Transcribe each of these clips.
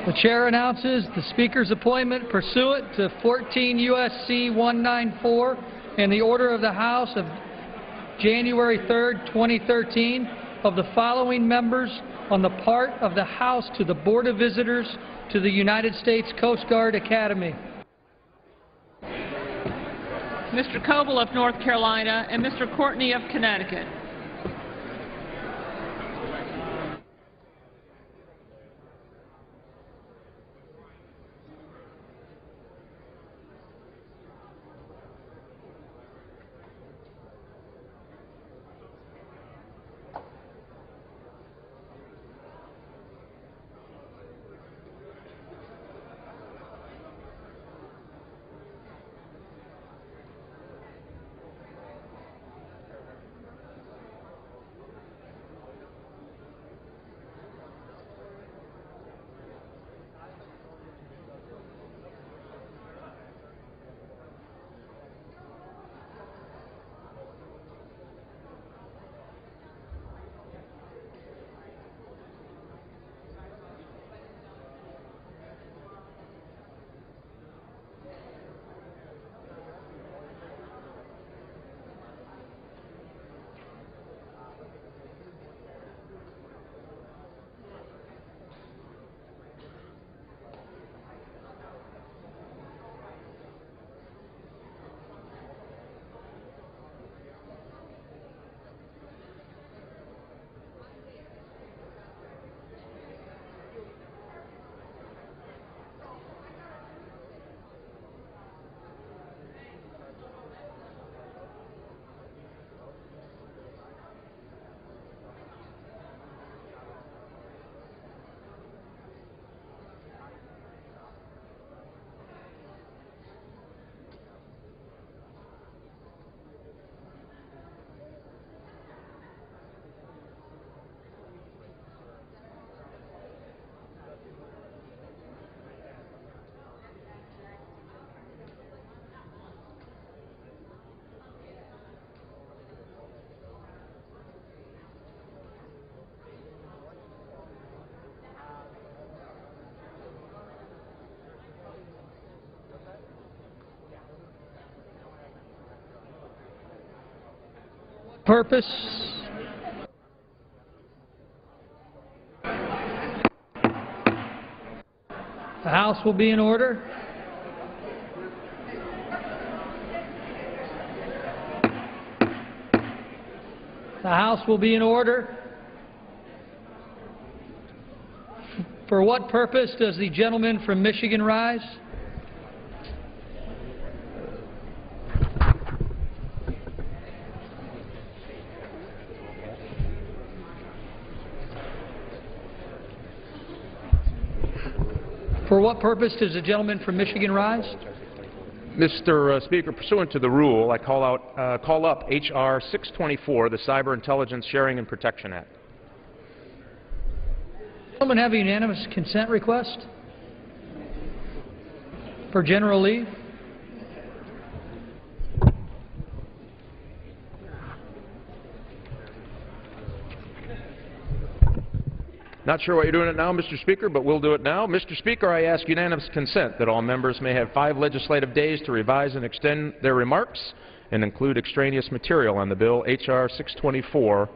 The Chair announces the Speaker's appointment pursuant to 14 U.S.C. 194 and the order of the House of January 3, 2013, of the following members on the part of the House to the Board of Visitors to the United States Coast Guard Academy. Mr. Coble of North Carolina and Mr. Courtney of Connecticut. Purpose. The House will be in order. The House will be in order. For what purpose does the gentleman from Michigan rise? For what purpose does the gentleman from Michigan rise? Mr. Speaker, pursuant to the rule, I call up H.R. 624, the Cyber Intelligence Sharing and Protection Act. Does the gentleman have a unanimous consent request for general leave? Not sure why you're doing it now, Mr. Speaker, but we'll do it now. Mr. Speaker, I ask unanimous consent that all members may have 5 legislative days to revise and extend their remarks and include extraneous material on the bill H.R. 624.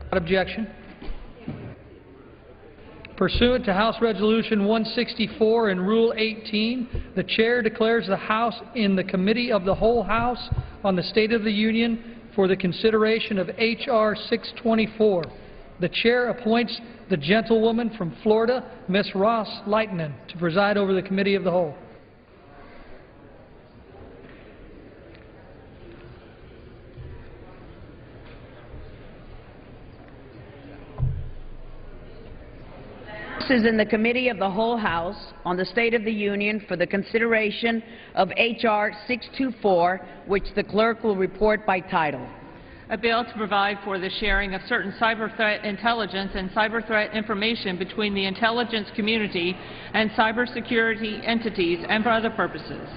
Without objection. Pursuant to House Resolution 164 and Rule 18, the Chair declares the House in the Committee of the Whole House on the State of the Union for the consideration of H.R. 624. The Chair appoints the gentlewoman from Florida, Ms. Ross Lightnin, to preside over the Committee of the Whole. This is in the Committee of the Whole House on the State of the Union for the consideration of H.R. 624, which the clerk will report by title. A bill to provide for the sharing of certain cyber threat intelligence and cyber threat information between the intelligence community and cybersecurity entities and for other purposes.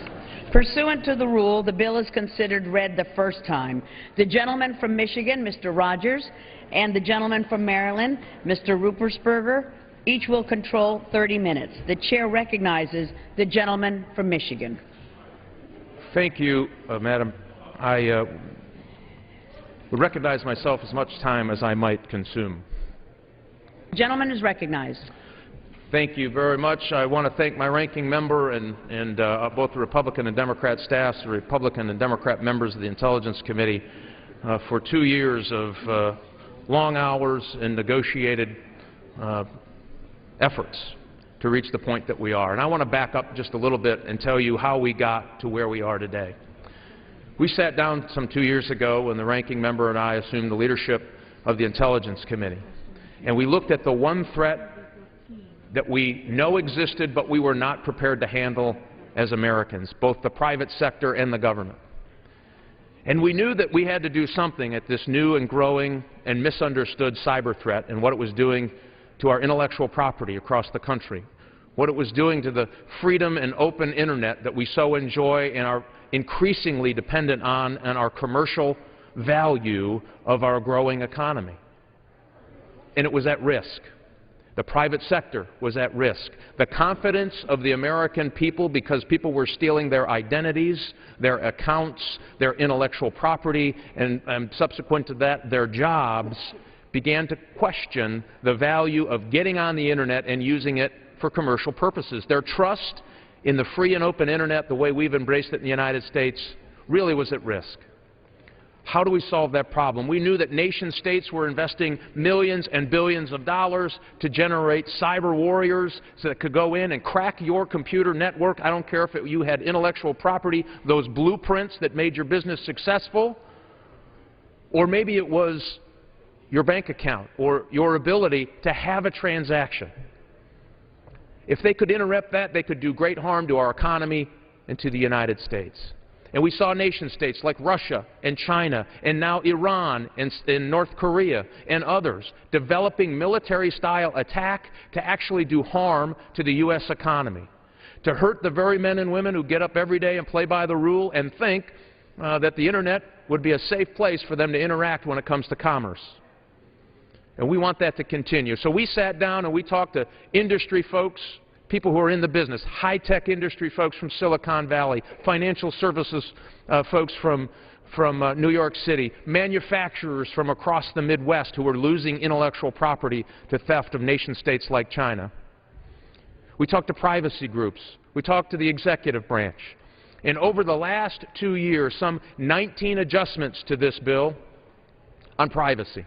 Pursuant to the rule, the bill is considered read the first time. The gentleman from Michigan, Mr. Rogers, and the gentleman from Maryland, Mr. Ruppersberger, Each will control 30 minutes. The chair recognizes the gentleman from Michigan. Thank you, Madam. I would recognize myself as much time as I might consume. The gentleman is recognized. Thank you very much. I want to thank my ranking member and both the Republican and Democrat staffs, the Republican and Democrat members of the Intelligence Committee for 2 years of long hours and negotiated efforts to reach the point that we are. And I want to back up just a little bit and tell you how we got to where we are today. We sat down some 2 years ago when the ranking member and I assumed the leadership of the Intelligence Committee. And we looked at the one threat that we know existed but we were not prepared to handle as Americans, both the private sector and the government. And we knew that we had to do something at this new and growing and misunderstood cyber threat and what it was doing to our intellectual property across the country, what it was doing to the freedom and open Internet that we so enjoy and are increasingly dependent on and our commercial value of our growing economy. And it was at risk. The private sector was at risk. The confidence of the American people, because people were stealing their identities, their accounts, their intellectual property, and subsequent to that, their jobs, began to question the value of getting on the Internet and using it for commercial purposes. Their trust in the free and open Internet, the way we've embraced it in the United States, really was at risk. How do we solve that problem? We knew that nation-states were investing millions and billions of dollars to generate cyber warriors so that could go in and crack your computer network. I don't care if you had intellectual property, those blueprints that made your business successful, or maybe it was your bank account or your ability to have a transaction. If they could interrupt that, they could do great harm to our economy and to the United States. And we saw nation-states like Russia and China and now Iran and North Korea and others developing military-style attack to actually do harm to the U.S. economy, to hurt the very men and women who get up every day and play by the rule and think that the Internet would be a safe place for them to interact when it comes to commerce. And we want that to continue. So we sat down and we talked to industry folks, people who are in the business, high-tech industry folks from Silicon Valley, financial services folks from New York City, manufacturers from across the Midwest who are losing intellectual property to theft of nation-states like China. We talked to privacy groups. We talked to the executive branch. And over the last 2 years, some 19 adjustments to this bill on privacy.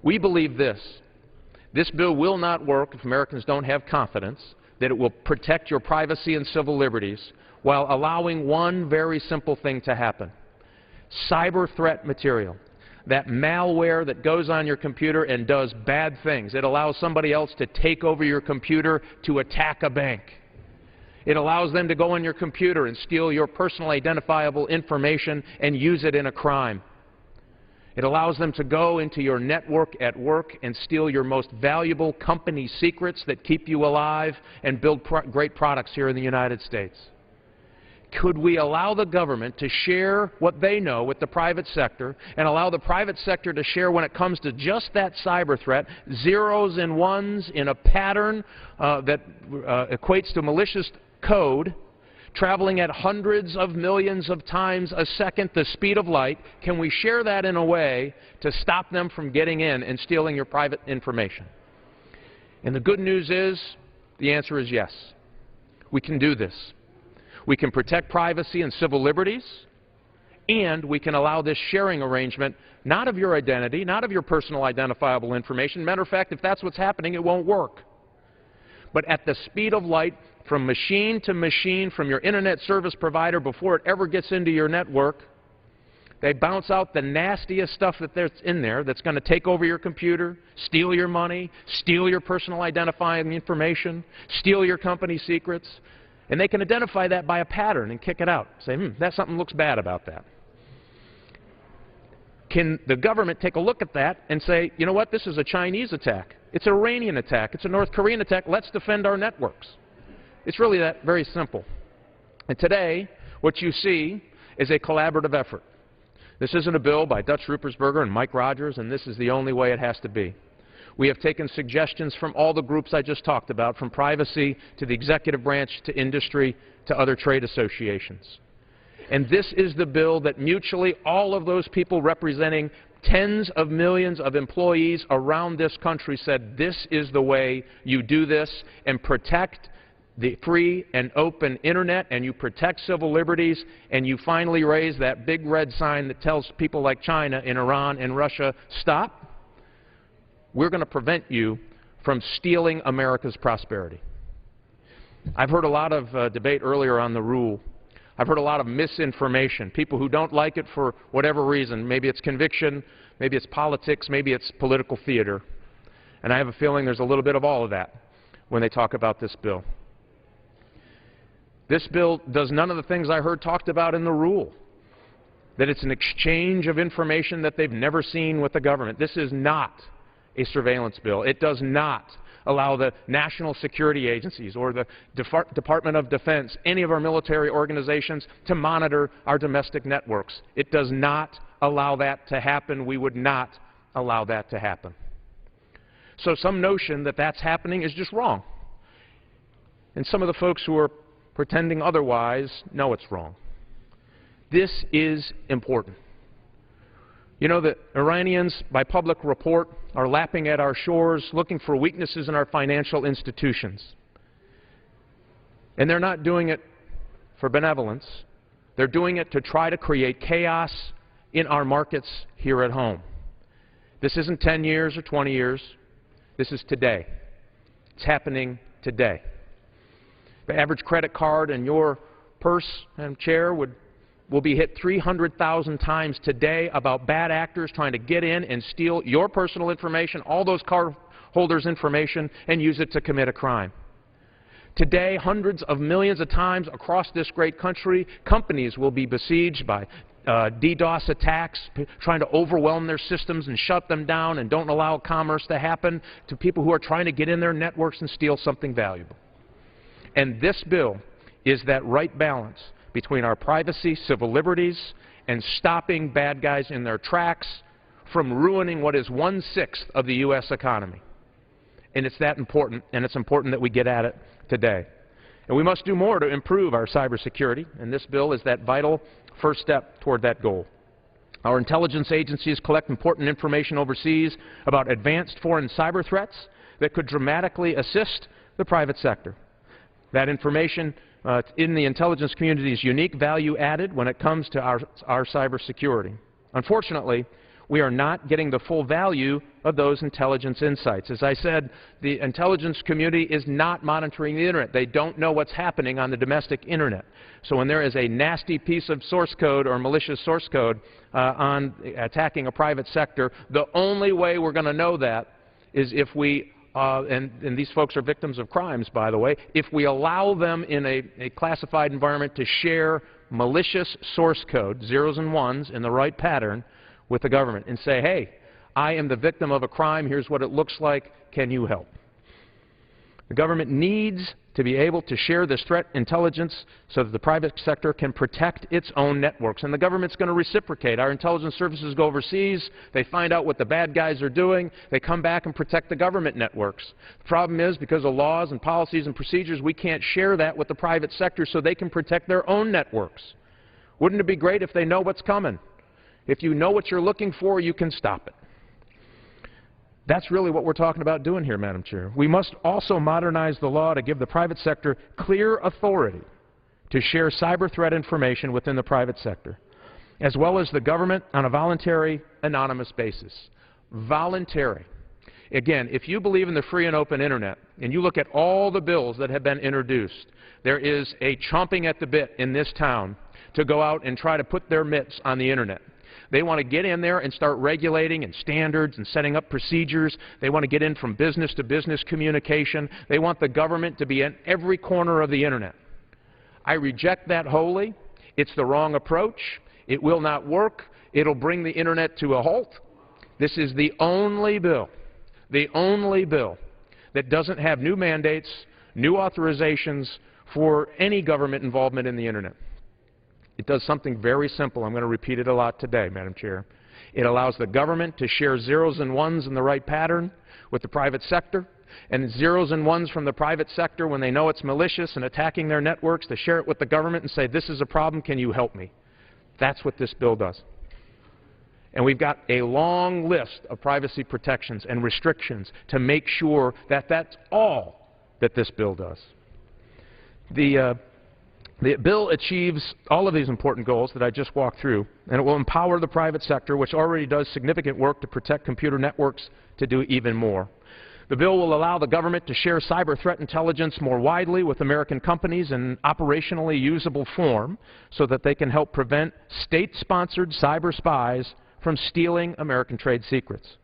We believe this. This bill will not work if Americans don't have confidence that it will protect your privacy and civil liberties while allowing one very simple thing to happen. Cyber threat material, that malware that goes on your computer and does bad things. It allows somebody else to take over your computer to attack a bank. It allows them to go on your computer and steal your personal identifiable information and use it in a crime. It allows them to go into your network at work and steal your most valuable company secrets that keep you alive and build great products here in the United States. Could we allow the government to share what they know with the private sector and allow the private sector to share when it comes to just that cyber threat, zeros and ones in a pattern that equates to malicious code, traveling at hundreds of millions of times a second the speed of light? Can we share that in a way to stop them from getting in and stealing your private information? And the good news is, the answer is yes. We can do this. We can protect privacy and civil liberties, and we can allow this sharing arrangement, not of your identity, not of your personal identifiable information. Matter of fact, if that's what's happening, it won't work. But at the speed of light, from machine to machine, from your Internet service provider before it ever gets into your network, they bounce out the nastiest stuff that's in there that's going to take over your computer, steal your money, steal your personal identifying information, steal your company secrets. And they can identify that by a pattern and kick it out. Say, that something looks bad about that. Can the government take a look at that and say, you know what, this is a Chinese attack, it's an Iranian attack, it's a North Korean attack, let's defend our networks. It's really that very simple. And today, what you see is a collaborative effort. This isn't a bill by Dutch Ruppersberger and Mike Rogers, and this is the only way it has to be. We have taken suggestions from all the groups I just talked about, from privacy to the executive branch to industry to other trade associations. And this is the bill that mutually all of those people representing tens of millions of employees around this country said, this is the way you do this and protect the free and open internet, and you protect civil liberties, and you finally raise that big red sign that tells people like China and Iran and Russia, stop. We're going to prevent you from stealing America's prosperity. I've heard a lot of debate earlier on the rule. I've heard a lot of misinformation, people who don't like it for whatever reason. Maybe it's conviction, maybe it's politics, maybe it's political theater. And I have a feeling there's a little bit of all of that when they talk about this bill. This bill does none of the things I heard talked about in the rule, that it's an exchange of information that they've never seen with the government. This is not a surveillance bill. It does not allow the national security agencies or the Department of Defense, any of our military organizations, to monitor our domestic networks. It does not allow that to happen. We would not allow that to happen. So some notion that that's happening is just wrong. And some of the folks who are pretending otherwise know it's wrong. This is important. You know, the Iranians, by public report, are lapping at our shores, looking for weaknesses in our financial institutions. And they're not doing it for benevolence. They're doing it to try to create chaos in our markets here at home. This isn't 10 years or 20 years. This is today. It's happening today. The average credit card in your purse and chair will be hit 300,000 times today about bad actors trying to get in and steal your personal information, all those card holders' information, and use it to commit a crime. Today, hundreds of millions of times across this great country, companies will be besieged by DDoS attacks, trying to overwhelm their systems and shut them down and don't allow commerce to happen, to people who are trying to get in their networks and steal something valuable. And this bill is that right balance between our privacy, civil liberties, and stopping bad guys in their tracks from ruining what is 1/6 of the U.S. economy. And it's that important, and it's important that we get at it today. And we must do more to improve our cybersecurity, and this bill is that vital first step toward that goal. Our intelligence agencies collect important information overseas about advanced foreign cyber threats that could dramatically assist the private sector. That information in the intelligence community is unique value added when it comes to our cybersecurity. Unfortunately, we are not getting the full value of those intelligence insights. As I said, the intelligence community is not monitoring the Internet. They don't know what's happening on the domestic Internet. So when there is a nasty piece of source code or malicious source code on attacking a private sector, the only way we're going to know that is if we and these folks are victims of crimes, by the way, if we allow them in a classified environment to share malicious source code, zeros and ones, in the right pattern with the government and say, hey, I am the victim of a crime, here's what it looks like, can you help? The government needs to be able to share this threat intelligence so that the private sector can protect its own networks. And the government's going to reciprocate. Our intelligence services go overseas, they find out what the bad guys are doing, they come back and protect the government networks. The problem is, because of laws and policies and procedures, we can't share that with the private sector so they can protect their own networks. Wouldn't it be great if they know what's coming? If you know what you're looking for, you can stop it. That's really what we're talking about doing here, Madam Chair. We must also modernize the law to give the private sector clear authority to share cyber threat information within the private sector, as well as the government on a voluntary, anonymous basis. Voluntary. Again, if you believe in the free and open Internet, and you look at all the bills that have been introduced, there is a chomping at the bit in this town to go out and try to put their mitts on the Internet. They want to get in there and start regulating and standards and setting up procedures. They want to get in from business to business communication. They want the government to be in every corner of the Internet. I reject that wholly. It's the wrong approach. It will not work. It'll bring the Internet to a halt. This is the only bill that doesn't have new mandates, new authorizations for any government involvement in the Internet. It does something very simple. I'm going to repeat it a lot today, Madam Chair. It allows the government to share zeros and ones in the right pattern with the private sector, and zeros and ones from the private sector when they know it's malicious and attacking their networks, to share it with the government and say, this is a problem, can you help me? That's what this bill does. And we've got a long list of privacy protections and restrictions to make sure that that's all that this bill does. The bill achieves all of these important goals that I just walked through, and it will empower the private sector, which already does significant work to protect computer networks, to do even more. The bill will allow the government to share cyber threat intelligence more widely with American companies in operationally usable form so that they can help prevent state-sponsored cyber spies from stealing American trade secrets.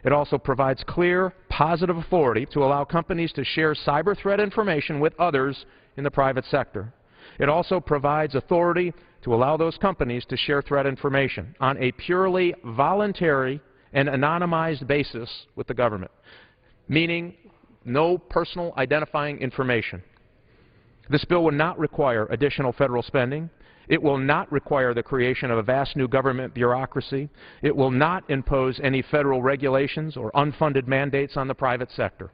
It also provides clear, positive authority to allow companies to share cyber threat information with others in the private sector. It also provides authority to allow those companies to share threat information on a purely voluntary and anonymized basis with the government, meaning no personal identifying information. This bill will not require additional federal spending. It will not require the creation of a vast new government bureaucracy. It will not impose any federal regulations or unfunded mandates on the private sector.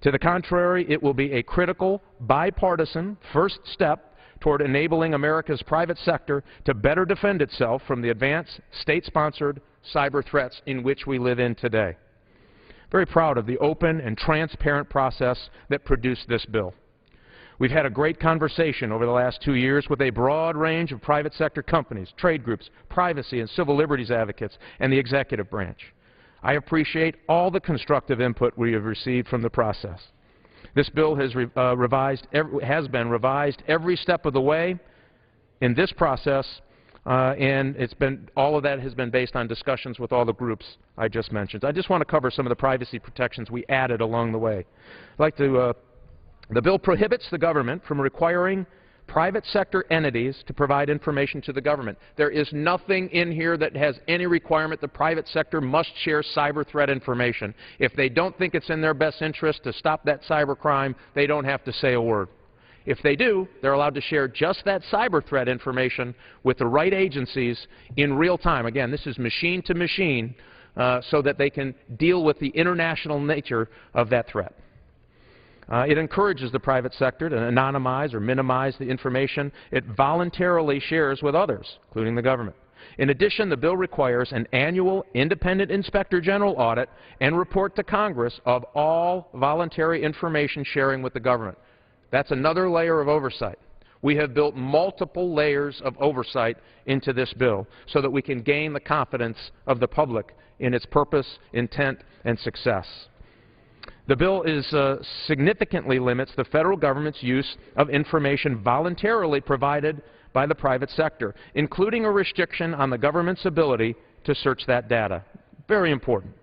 To the contrary, it will be a critical, bipartisan first step toward enabling America's private sector to better defend itself from the advanced, state-sponsored cyber threats in which we live in today. Very proud of the open and transparent process that produced this bill. We've had a great conversation over the last 2 years with a broad range of private sector companies, trade groups, privacy and civil liberties advocates, and the executive branch. I appreciate all the constructive input we have received from the process. This bill has been revised every step of the way in this process, and all of that has been based on discussions with all the groups I just mentioned. I just want to cover some of the privacy protections we added along the way. The bill prohibits the government from requiring private sector entities to provide information to the government. There is nothing in here that has any requirement the private sector must share cyber threat information. If they don't think it's in their best interest to stop that cyber crime, they don't have to say a word. If they do, they're allowed to share just that cyber threat information with the right agencies in real time. Again, this is machine to machine, so that they can deal with the international nature of that threat. It encourages the private sector to anonymize or minimize the information it voluntarily shares with others, including the government. In addition, the bill requires an annual independent inspector general audit and report to Congress of all voluntary information sharing with the government. That's another layer of oversight. We have built multiple layers of oversight into this bill so that we can gain the confidence of the public in its purpose, intent, and success. The bill significantly limits the federal government's use of information voluntarily provided by the private sector, including a restriction on the government's ability to search that data. Very important.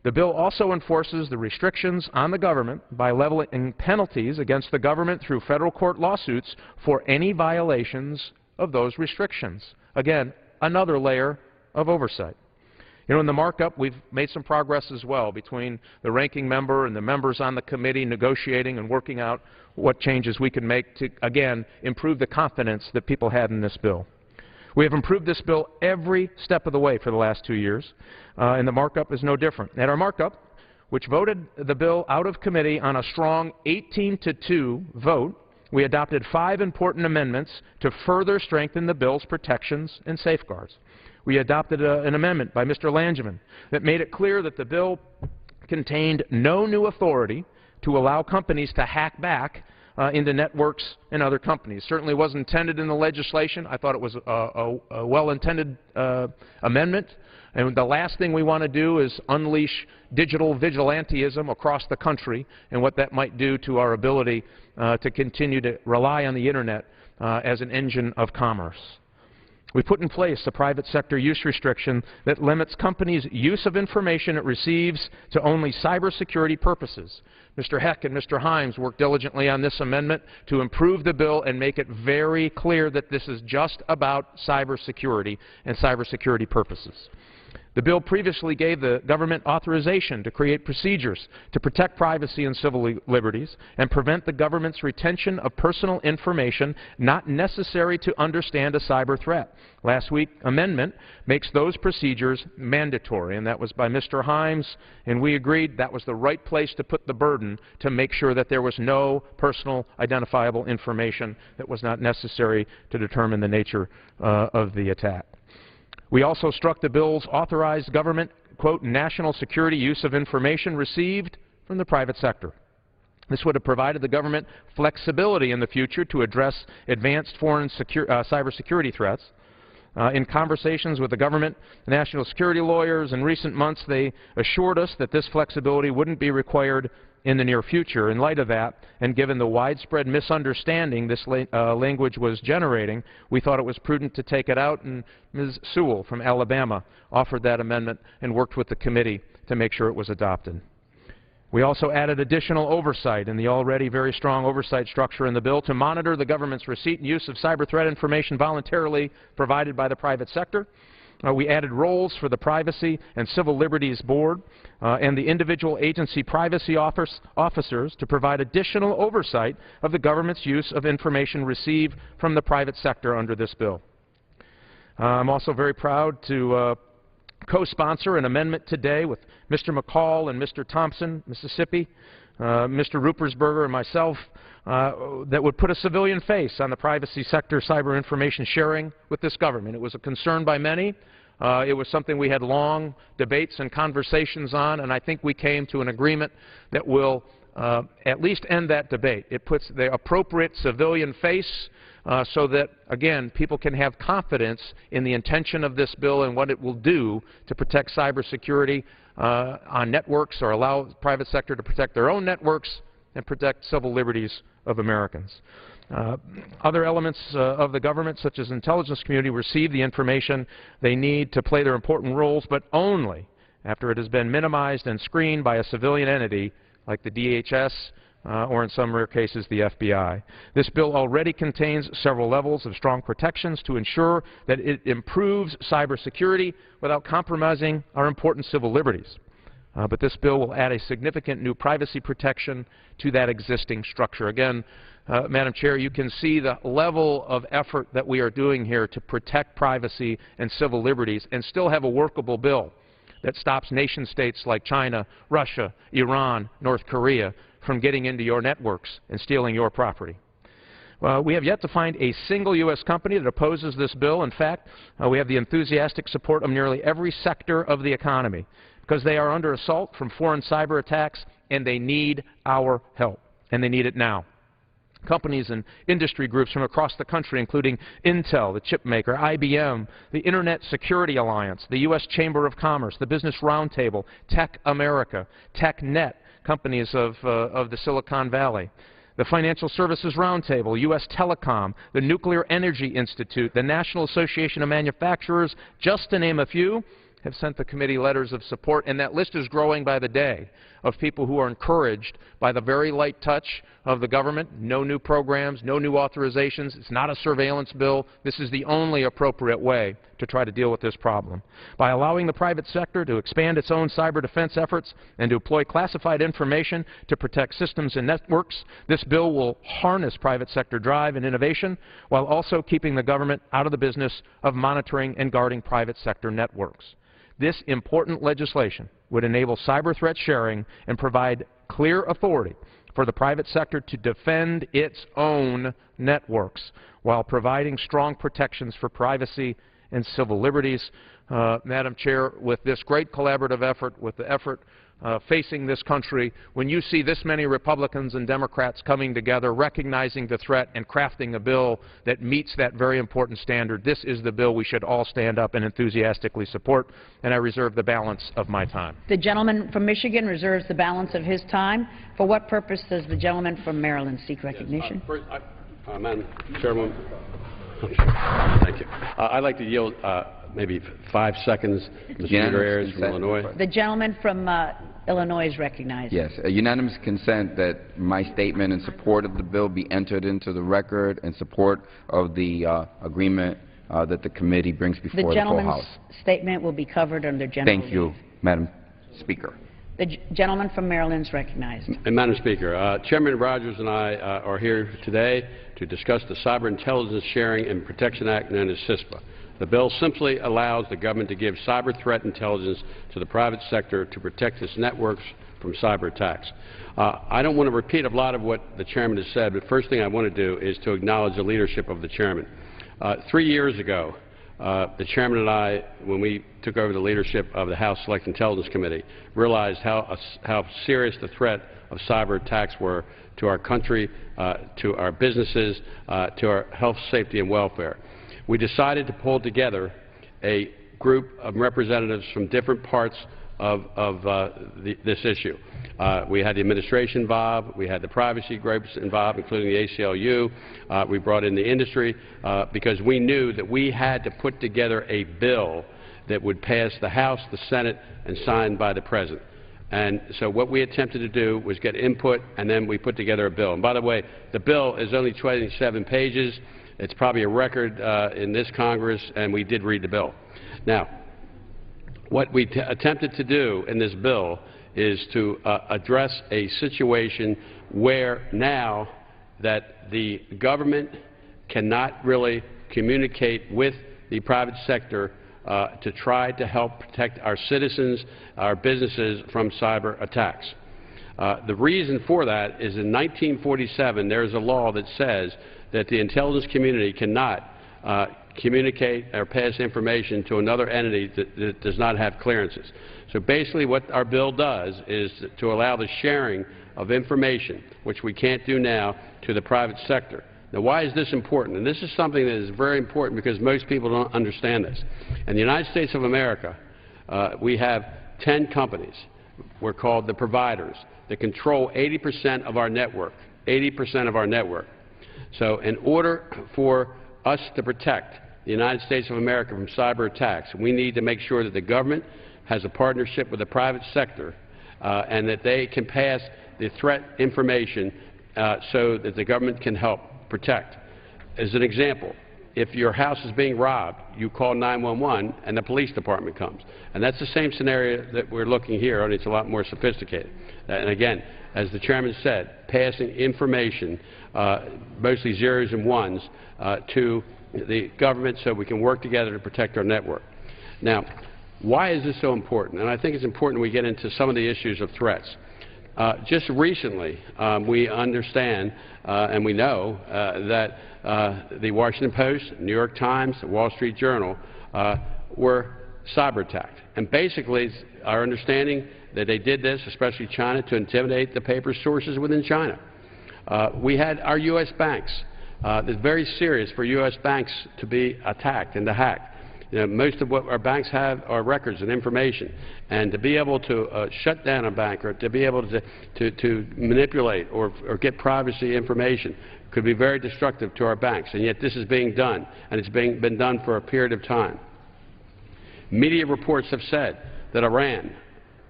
The bill also enforces the restrictions on the government by leveling penalties against the government through federal court lawsuits for any violations of those restrictions. Again, another layer of oversight. You know, in the markup, we've made some progress as well between the ranking member and the members on the committee negotiating and working out what changes we can make to, again, improve the confidence that people had in this bill. We have improved this bill every step of the way for the last 2 years, and the markup is no different. At our markup, which voted the bill out of committee on a strong 18-2 vote, we adopted 5 important amendments to further strengthen the bill's protections and safeguards. We adopted an amendment by Mr. Langevin that made it clear that the bill contained no new authority to allow companies to hack back into networks and other companies. Certainly wasn't intended in the legislation. I thought it was a well-intended amendment. And the last thing we want to do is unleash digital vigilantism across the country and what that might do to our ability to continue to rely on the Internet as an engine of commerce. We put in place a private sector use restriction that limits companies' use of information it receives to only cybersecurity purposes. Mr. Heck and Mr. Himes worked diligently on this amendment to improve the bill and make it very clear that this is just about cybersecurity and cybersecurity purposes. The bill previously gave the government authorization to create procedures to protect privacy and civil liberties and prevent the government's retention of personal information not necessary to understand a cyber threat. Last week's amendment makes those procedures mandatory, and that was by Mr. Himes, and we agreed that was the right place to put the burden to make sure that there was no personal identifiable information that was not necessary to determine the nature of the attack. We also struck the bill's authorized government, quote, national security use of information received from the private sector. This would have provided the government flexibility in the future to address advanced foreign cybersecurity threats. In conversations with the government, national security lawyers in recent months, they assured us that this flexibility wouldn't be required in the near future. In light of that, and given the widespread misunderstanding this language was generating, we thought it was prudent to take it out, and Ms. Sewell from Alabama offered that amendment and worked with the committee to make sure it was adopted. We also added additional oversight in the already very strong oversight structure in the bill to monitor the government's receipt and use of cyber threat information voluntarily provided by the private sector. We added roles for the Privacy and Civil Liberties Board and the individual agency privacy officers to provide additional oversight of the government's use of information received from the private sector under this bill. I'm also very proud to co-sponsor an amendment today with Mr. McCall and Mr. Thompson, Mississippi, Mr. Ruppersberger and myself, that would put a civilian face on the privacy sector cyber information sharing with this government. It was a concern by many. It was something we had long debates and conversations on, and I think we came to an agreement that will at least end that debate. It puts the appropriate civilian face so that, again, people can have confidence in the intention of this bill and what it will do to protect cybersecurity on networks, or allow the private sector to protect their own networks and protect civil liberties of Americans. Other elements of the government, such as the intelligence community, receive the information they need to play their important roles, but only after it has been minimized and screened by a civilian entity like the DHS or in some rare cases the FBI. This bill already contains several levels of strong protections to ensure that it improves cybersecurity without compromising our important civil liberties. But this bill will add a significant new privacy protection to that existing structure. Again, Madam Chair, you can see the level of effort that we are doing here to protect privacy and civil liberties and still have a workable bill that stops nation-states like China, Russia, Iran, North Korea from getting into your networks and stealing your property. We have yet to find a single U.S. company that opposes this bill. In fact, we have the enthusiastic support of nearly every sector of the economy, because they are under assault from foreign cyber attacks, and they need our help, and they need it now. Companies and industry groups from across the country, including Intel, the chip maker, IBM, the Internet Security Alliance, the U.S. Chamber of Commerce, the Business Roundtable, Tech America, TechNet, companies of the Silicon Valley, the Financial Services Roundtable, U.S. Telecom, the Nuclear Energy Institute, the National Association of Manufacturers, just to name a few, have sent the committee letters of support, and that list is growing by the day of people who are encouraged by the very light touch of the government. No new programs, no new authorizations. It's not a surveillance bill. This is the only appropriate way to try to deal with this problem. By allowing the private sector to expand its own cyber defense efforts and to employ classified information to protect systems and networks, this bill will harness private sector drive and innovation while also keeping the government out of the business of monitoring and guarding private sector networks. This important legislation would enable cyber threat sharing and provide clear authority for the private sector to defend its own networks while providing strong protections for privacy and civil liberties. Madam Chair, with this great collaborative effort, with the effort facing this country, when you see this many Republicans and Democrats coming together, recognizing the threat and crafting a bill that meets that very important standard, this is the bill we should all stand up and enthusiastically support, and I reserve the balance of my time. The gentleman from Michigan reserves the balance of his time. For what purpose does the gentleman from Maryland seek recognition? Yes, Madam Chairwoman. Thank you. I'd like to yield maybe 5 seconds. Mr. Peter Ayers from Illinois. The gentleman from Illinois is recognized. Yes, a unanimous consent that my statement in support of the bill be entered into the record in support of the agreement that the committee brings The before the full gentleman's House. statement will be covered under general Thank you, leave. Madam Speaker. The gentleman from Maryland is recognized. And Madam Speaker, Chairman Rogers and I are here today to discuss the Cyber Intelligence Sharing and Protection Act, known as CISPA. The bill simply allows the government to give cyber threat intelligence to the private sector to protect its networks from cyber attacks. I don't want to repeat a lot of what the chairman has said, but first thing I want to do is to acknowledge the leadership of the chairman. 3 years ago, the chairman and I, when we took over the leadership of the House Select Intelligence Committee, realized how serious the threat of cyber attacks were to our country, to our businesses, to our health, safety, and welfare. We decided to pull together a group of representatives from different parts of this issue. We had the administration involved, we had the privacy groups involved, including the ACLU. We brought in the industry because we knew that we had to put together a bill that would pass the House, the Senate, and signed by the President. And so what we attempted to do was get input, and then we put together a bill. And by the way, the bill is only 27 pages. It's probably a record in this Congress, and we did read the bill. Now, what we attempted to do in this bill is to address a situation where now that the government cannot really communicate with the private sector to try to help protect our citizens, our businesses from cyber attacks. The reason for that is in 1947 there is a law that says that the intelligence community cannot communicate or pass information to another entity that does not have clearances. So basically what our bill does is to allow the sharing of information, which we can't do now, to the private sector. Now, why is this important? And this is something that is very important because most people don't understand this. In the United States of America, we have 10 companies. We're called the providers that control 80% of our network, 80% of our network. So in order for us to protect the United States of America from cyber attacks, we need to make sure that the government has a partnership with the private sector and that they can pass the threat information so that the government can help protect. As an example, if your house is being robbed, you call 911 and the police department comes. And that's the same scenario that we're looking here, only it's a lot more sophisticated. And again, as the chairman said, passing information, mostly zeros and ones, to the government so we can work together to protect our network. Now, why is this so important? And I think it's important we get into some of the issues of threats. Just recently, we understand and we know that the Washington Post, New York Times, the Wall Street Journal were cyber attacked. And basically, it's our understanding that they did this, especially China, to intimidate the paper sources within China. We had our U.S. banks. It's very serious for U.S. banks to be attacked and to hack. You know, most of what our banks have are records and information. And to be able to shut down a bank or to be able to manipulate or get privacy information could be very destructive to our banks. And yet this is being done, and it's been done for a period of time. Media reports have said that Iran,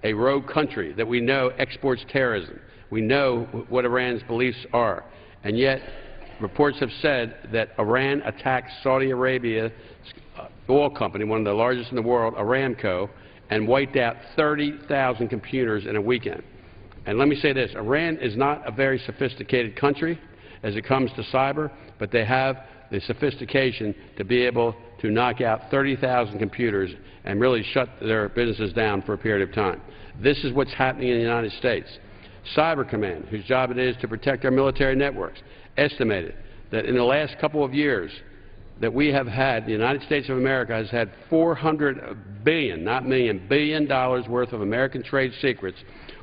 a rogue country that we know exports terrorism, we know what Iran's beliefs are, and yet reports have said that Iran attacked Saudi Arabia's oil company, one of the largest in the world, Aramco, and wiped out 30,000 computers in a weekend. And let me say this, Iran is not a very sophisticated country as it comes to cyber, but they have the sophistication to be able to knock out 30,000 computers and really shut their businesses down for a period of time. This is what's happening in the United States. Cyber Command, whose job it is to protect our military networks, estimated that in the last couple of years that we have had, the United States of America has had $400 billion, not million, $billion worth of American trade secrets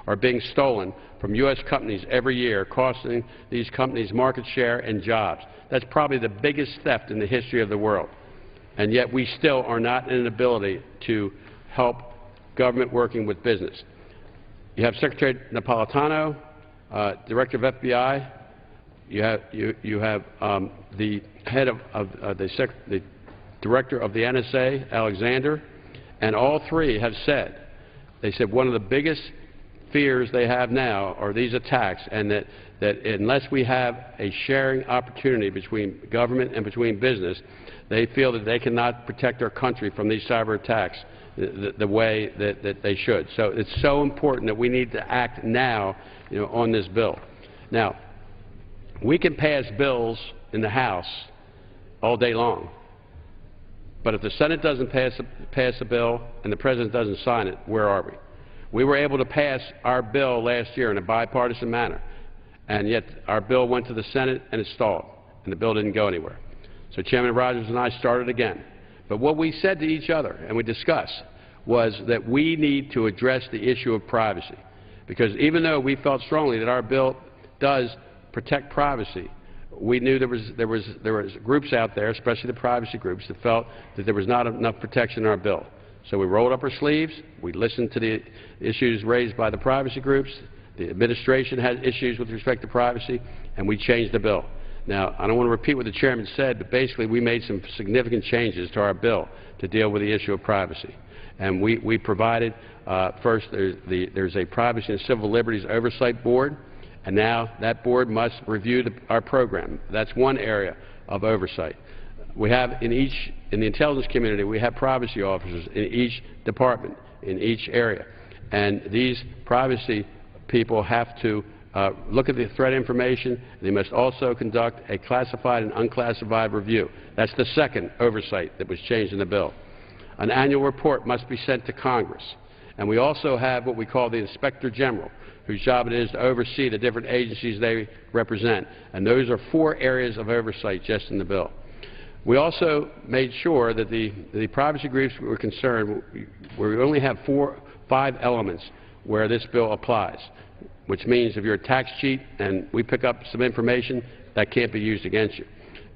are being stolen from U.S. companies every year, costing these companies market share and jobs. That's probably the biggest theft in the history of the world. And yet we still are not in an ability to help government working with business. You have Secretary Napolitano, Director of FBI. You have the head of the Director of the NSA, Alexander, and all three have said, they said one of the biggest fears they have now are these attacks, and that unless we have a sharing opportunity between government and between business, they feel that they cannot protect our country from these cyber attacks the way that they should. So it's so important that we need to act now, on this bill. Now, we can pass bills in the House all day long, but if the Senate doesn't pass a bill and the President doesn't sign it, where are we? We were able to pass our bill last year in a bipartisan manner, and yet our bill went to the Senate and it stalled, and the bill didn't go anywhere. So Chairman Rogers and I started again. But what we said to each other, and we discussed, was that we need to address the issue of privacy. Because even though we felt strongly that our bill does protect privacy, we knew there was groups out there, especially the privacy groups, that felt that there was not enough protection in our bill. So we rolled up our sleeves, we listened to the issues raised by the privacy groups, the administration had issues with respect to privacy, and we changed the bill. Now, I don't want to repeat what the Chairman said, but basically we made some significant changes to our bill to deal with the issue of privacy. And we provided, first, there's a Privacy and Civil Liberties Oversight Board, and now that board must review our program. That's one area of oversight. We have in the intelligence community, we have privacy officers in each department, in each area. And these privacy people have to look at the threat information. They must also conduct a classified and unclassified review. That's the second oversight that was changed in the bill. An annual report must be sent to Congress. And we also have what we call the Inspector General, whose job it is to oversee the different agencies they represent. And those are 4 areas of oversight just in the bill. We also made sure that the privacy groups were concerned, where we only have 5 elements where this bill applies, which means if you're a tax cheat and we pick up some information, that can't be used against you.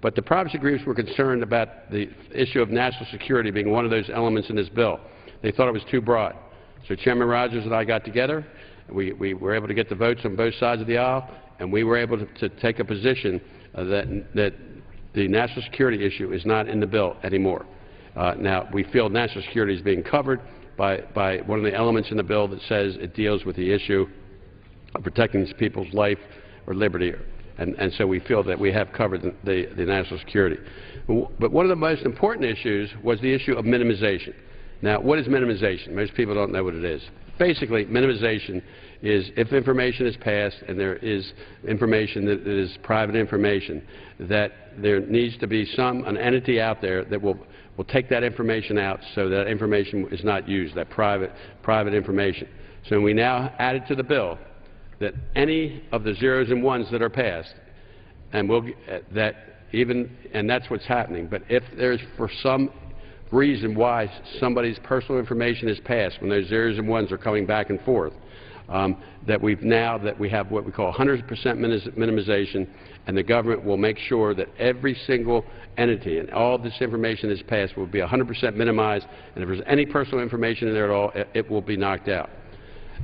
But the privacy groups were concerned about the issue of national security being one of those elements in this bill. They thought it was too broad. So Chairman Rogers and I got together. We were able to get the votes on both sides of the aisle, and we were able to take a position that the national security issue is not in the bill anymore. Now, we feel national security is being covered by one of the elements in the bill that says it deals with the issue of protecting people's life or liberty, and so we feel that we have covered the national security. But one of the most important issues was the issue of minimization. Now, what is minimization? Most people don't know what it is. Basically, minimization is if information is passed and there is information that is private information, that there needs to be an entity out there that will take that information out so that information is not used, that private information. So we now added to the bill that any of the zeros and ones that are passed, and that's what's happening. But if there's for some reason why somebody's personal information is passed when those zeros and ones are coming back and forth, that we have what we call 100% minimization, and the government will make sure that every single entity and all of this information that's passed will be 100% minimized, and if there's any personal information in there at all, it will be knocked out.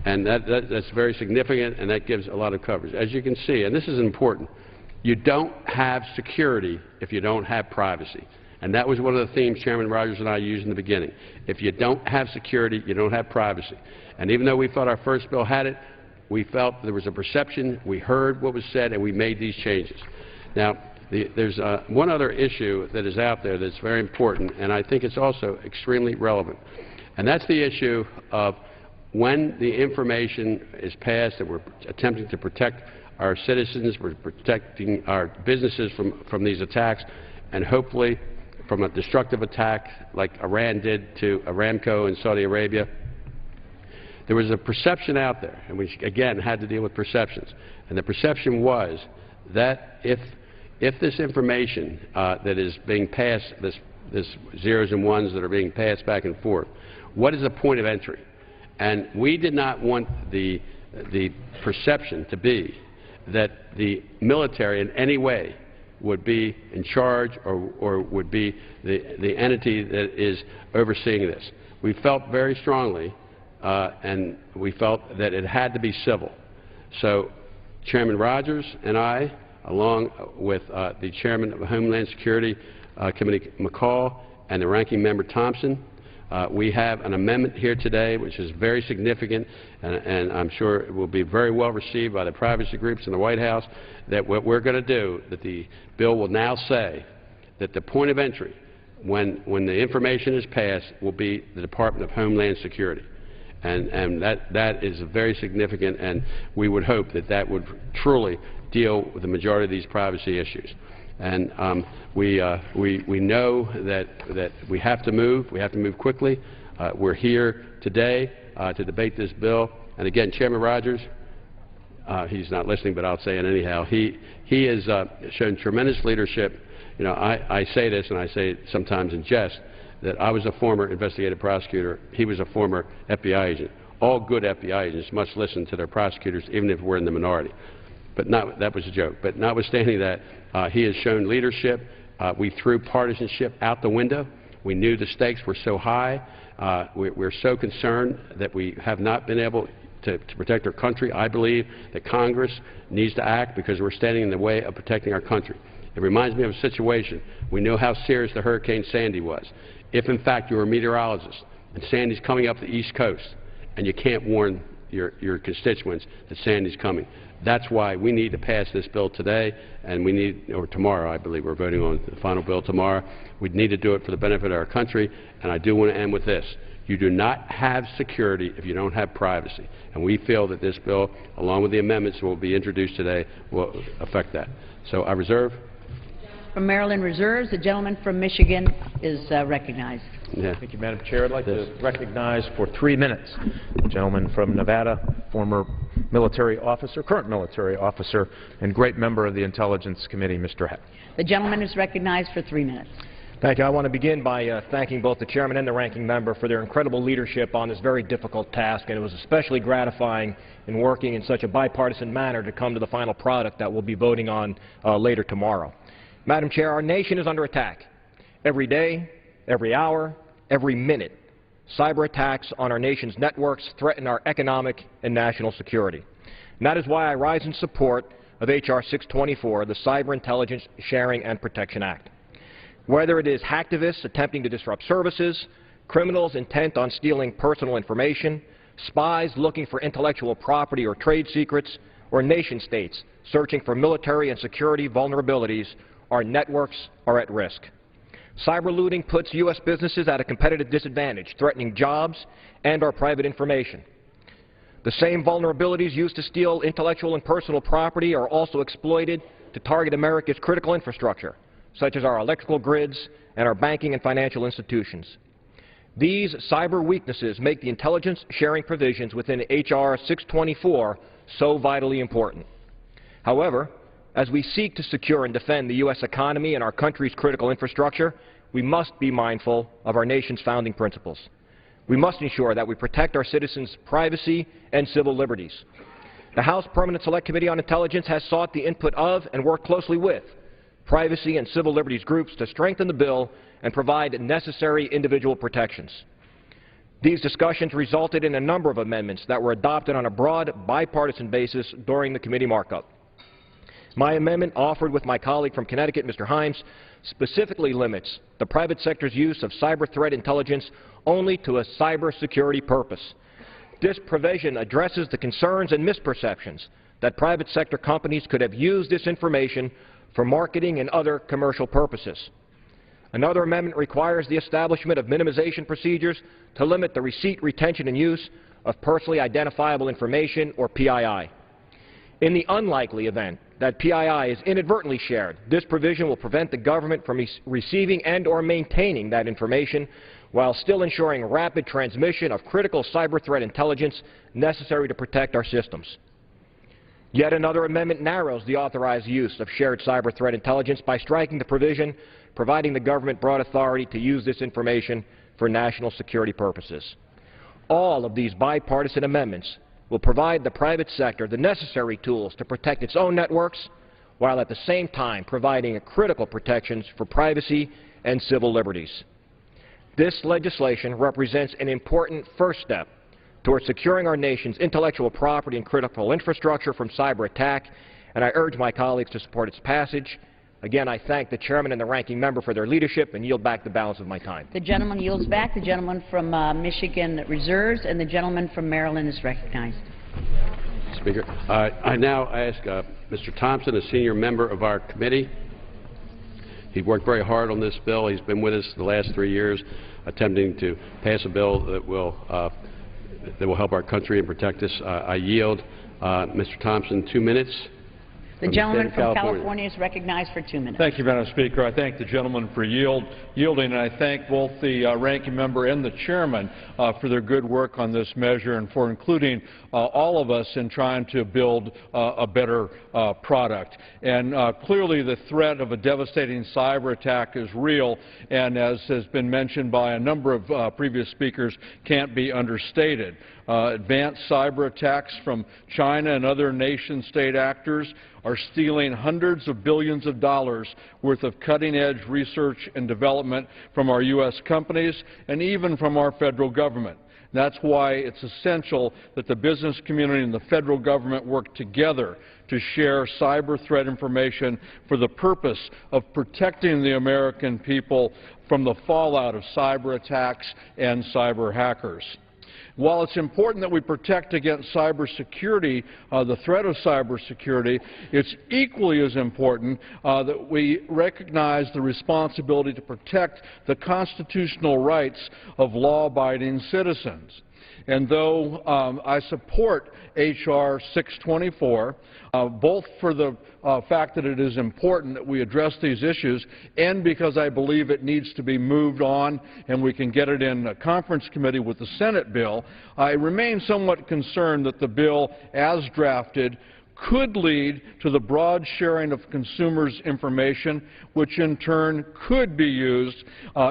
And that's very significant, and that gives a lot of coverage. As you can see, and this is important, you don't have security if you don't have privacy. And that was one of the themes Chairman Rogers and I used in the beginning. If you don't have security, you don't have privacy. And even though we thought our first bill had it, we felt there was a perception, we heard what was said, and we made these changes. Now, there's one other issue that is out there that's very important, and I think it's also extremely relevant. And that's the issue of when the information is passed that we're attempting to protect our citizens, we're protecting our businesses from these attacks, and hopefully from a destructive attack like Iran did to Aramco in Saudi Arabia. There was a perception out there, and we again had to deal with perceptions. And the perception was that if this information that is being passed, this zeros and ones that are being passed back and forth, what is the point of entry? And we did not want the perception to be that the military in any way would be in charge or would be the entity that is overseeing this. We felt very strongly and we felt that it had to be civil. So Chairman Rogers and I, along with the Chairman of the Homeland Security Committee, McCall, and the Ranking Member Thompson, We have an amendment here today which is very significant, and I'm sure it will be very well received by the privacy groups in the White House, that what we're going to do, that the bill will now say that the point of entry when the information is passed will be the Department of Homeland Security. And that is very significant, and we would hope that that would truly deal with the majority of these privacy issues. And we know that we have to move. We have to move quickly. We're here today to debate this bill. And again, Chairman Rogers, he's not listening, but I'll say it anyhow. He has shown tremendous leadership. You know, I say this, and I say it sometimes in jest, that I was a former investigative prosecutor. He was a former FBI agent. All good FBI agents must listen to their prosecutors, even if we're in the minority. But that was a joke. But notwithstanding that, he has shown leadership. We threw partisanship out the window. We knew the stakes were so high. We're so concerned that we have not been able to protect our country. I believe that Congress needs to act because we're standing in the way of protecting our country. It reminds me of a situation. We know how serious the Hurricane Sandy was. If, in fact, you're a meteorologist and Sandy's coming up the East Coast and you can't warn your constituents that Sandy's coming, that's why we need to pass this bill today, and we need, or tomorrow, I believe we're voting on the final bill tomorrow. We need to do it for the benefit of our country, and I do want to end with this. You do not have security if you don't have privacy, and we feel that this bill, along with the amendments that will be introduced today, will affect that. So I reserve. From Maryland reserves, the gentleman from Michigan is recognized. Yeah. Thank you, Madam Chair. I'd like to recognize for 3 minutes the gentleman from Nevada, former military officer, current military officer, and great member of the Intelligence Committee, Mr. Heck. The gentleman is recognized for 3 minutes. Thank you. I want to begin by thanking both the chairman and the ranking member for their incredible leadership on this very difficult task, and it was especially gratifying in working in such a bipartisan manner to come to the final product that we'll be voting on later tomorrow. Madam Chair, our nation is under attack. Every day, every hour, every minute, cyber attacks on our nation's networks threaten our economic and national security. And that is why I rise in support of H.R. 624, the Cyber Intelligence Sharing and Protection Act. Whether it is hacktivists attempting to disrupt services, criminals intent on stealing personal information, spies looking for intellectual property or trade secrets, or nation-states searching for military and security vulnerabilities, our networks are at risk. Cyber looting puts U.S. businesses at a competitive disadvantage, threatening jobs and our private information. The same vulnerabilities used to steal intellectual and personal property are also exploited to target America's critical infrastructure, such as our electrical grids and our banking and financial institutions. These cyber weaknesses make the intelligence sharing provisions within H.R. 624 so vitally important. However, as we seek to secure and defend the U.S. economy and our country's critical infrastructure, we must be mindful of our nation's founding principles. We must ensure that we protect our citizens' privacy and civil liberties. The House Permanent Select Committee on Intelligence has sought the input of and worked closely with privacy and civil liberties groups to strengthen the bill and provide necessary individual protections. These discussions resulted in a number of amendments that were adopted on a broad bipartisan basis during the committee markup. My amendment, offered with my colleague from Connecticut, Mr. Himes, specifically limits the private sector's use of cyber threat intelligence only to a cybersecurity purpose. This provision addresses the concerns and misperceptions that private sector companies could have used this information for marketing and other commercial purposes. Another amendment requires the establishment of minimization procedures to limit the receipt, retention, and use of personally identifiable information, or PII. In the unlikely event that PII is inadvertently shared, this provision will prevent the government from receiving and or maintaining that information while still ensuring rapid transmission of critical cyber threat intelligence necessary to protect our systems. Yet another amendment narrows the authorized use of shared cyber threat intelligence by striking the provision providing the government broad authority to use this information for national security purposes. All of these bipartisan amendments will provide the private sector the necessary tools to protect its own networks, while at the same time providing critical protections for privacy and civil liberties. This legislation represents an important first step towards securing our nation's intellectual property and critical infrastructure from cyber attack, and I urge my colleagues to support its passage. Again, I thank the chairman and the ranking member for their leadership and yield back the balance of my time. The gentleman yields back. The gentleman from Michigan reserves, and the gentleman from Maryland is recognized. Speaker, I now ask Mr. Thompson, a senior member of our committee. He worked very hard on this bill. He's been with us the last 3 years, attempting to pass a bill that will help our country and protect us. I yield Mr. Thompson 2 minutes. The gentleman from California is recognized for 2 minutes. Thank you, Madam Speaker. I thank the gentleman for yielding, and I thank both the ranking member and the chairman for their good work on this measure and for including all of us in trying to build a better product. And clearly the threat of a devastating cyber attack is real, and as has been mentioned by a number of previous speakers, can't be understated. Advanced cyber attacks from China and other nation-state actors are stealing hundreds of billions of dollars worth of cutting-edge research and development from our U.S. companies and even from our federal government. That's why it's essential that the business community and the federal government work together to share cyber threat information for the purpose of protecting the American people from the fallout of cyber attacks and cyber hackers. While it's important that we protect against cybersecurity, the threat of cybersecurity, it's equally as important that we recognize the responsibility to protect the constitutional rights of law-abiding citizens. And though I support H.R. 624, both for the fact that it is important that we address these issues and because I believe it needs to be moved on and we can get it in a conference committee with the Senate bill, I remain somewhat concerned that the bill, as drafted, could lead to the broad sharing of consumers' information, which in turn could be used